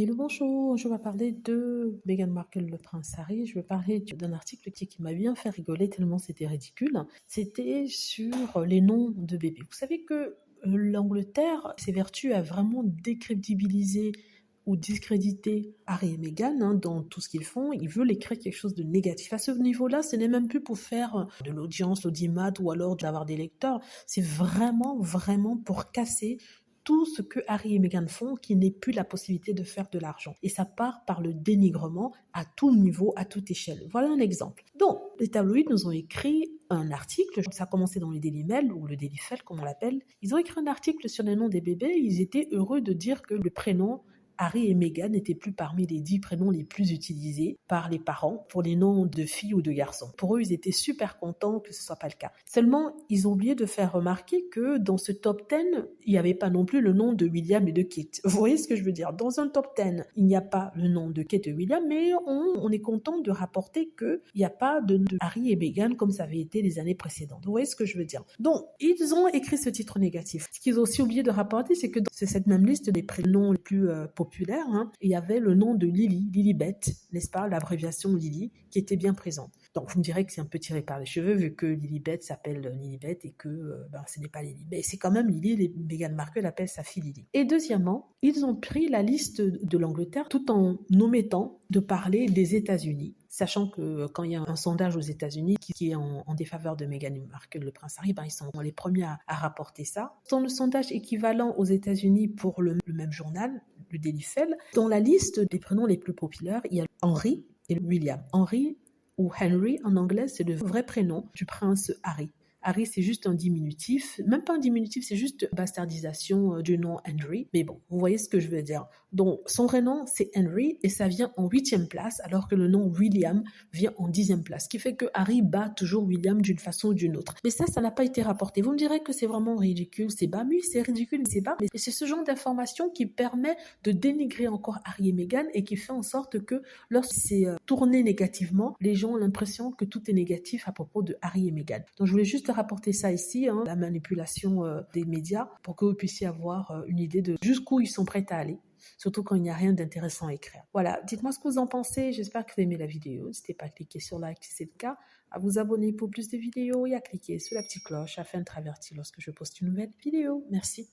Hello, bonjour, je vais parler de Meghan Markle, le prince Harry. Je vais parler d'un article qui m'a bien fait rigoler tellement c'était ridicule. C'était sur les noms de bébés. Vous savez que l'Angleterre s'évertue à vraiment décrédibiliser ou discréditer Harry et Meghan dans tout ce qu'ils font. Ils veulent écrire quelque chose de négatif. À ce niveau-là, ce n'est même plus pour faire de l'audience, l'audimat ou alors d'avoir des lecteurs. C'est vraiment pour casser tout ce que Harry et Meghan font qui n'est plus la possibilité de faire de l'argent. Et ça part par le dénigrement à tout niveau, à toute échelle. Voilà un exemple. Donc, les tabloïds nous ont écrit un article, ça a commencé dans le Daily Mail ou le Daily Fell comme on l'appelle. Ils ont écrit un article sur les noms des bébés. Ils étaient heureux de dire que le prénom Harry et Meghan n'étaient plus parmi les 10 prénoms les plus utilisés par les parents pour les noms de filles ou de garçons. Pour eux, ils étaient super contents que ce soit pas le cas. Seulement, ils ont oublié de faire remarquer que dans ce top 10, il n'y avait pas non plus le nom de William et de Kate. Vous voyez ce que je veux dire? Dans un top 10, il n'y a pas le nom de Kate et William, mais on est content de rapporter qu'il n'y a pas de Harry et Meghan comme ça avait été les années précédentes. Vous voyez ce que je veux dire? Donc, ils ont écrit ce titre négatif. Ce qu'ils ont aussi oublié de rapporter, c'est que dans cette même liste des prénoms les plus populaires, il y avait le nom de Lilibet, n'est-ce pas, l'abréviation Lily, qui était bien présente. Donc, vous me direz que c'est un peu tiré par les cheveux, vu que Lilibet s'appelle Lilibet et que ce n'est pas Lily. Mais c'est quand même Lily, Meghan Markle appelle sa fille Lily. Et deuxièmement, ils ont pris la liste de l'Angleterre tout en omettant de parler des États-Unis, sachant que quand il y a un sondage aux États-Unis qui est en défaveur de Meghan Markle, le prince Harry, ils sont les premiers à rapporter ça. Dans le sondage équivalent aux États-Unis pour le même journal, le Daily Fell, dans la liste des prénoms les plus populaires, il y a Henry et William. Henry ou Henry en anglais, c'est le vrai prénom du prince Harry. Harry, c'est juste un diminutif, même pas un diminutif, c'est juste bastardisation du nom Henry. Mais bon, vous voyez ce que je veux dire. Donc, son vrai nom, c'est Henry et ça vient en 8e place, alors que le nom William vient en 10e place. Ce qui fait que Harry bat toujours William d'une façon ou d'une autre. Mais ça n'a pas été rapporté. Vous me direz que c'est vraiment ridicule, c'est bas. Oui, c'est ridicule, c'est bas. Mais c'est ce genre d'information qui permet de dénigrer encore Harry et Meghan et qui fait en sorte que lorsque c'est tourné négativement, les gens ont l'impression que tout est négatif à propos de Harry et Meghan. Donc, je voulais juste rapporter ça ici, la manipulation des médias, pour que vous puissiez avoir une idée de jusqu'où ils sont prêts à aller, surtout quand il n'y a rien d'intéressant à écrire. Voilà, dites-moi ce que vous en pensez, j'espère que vous aimez la vidéo, n'hésitez pas à cliquer sur like si c'est le cas, à vous abonner pour plus de vidéos et à cliquer sur la petite cloche afin d'être averti lorsque je poste une nouvelle vidéo. Merci.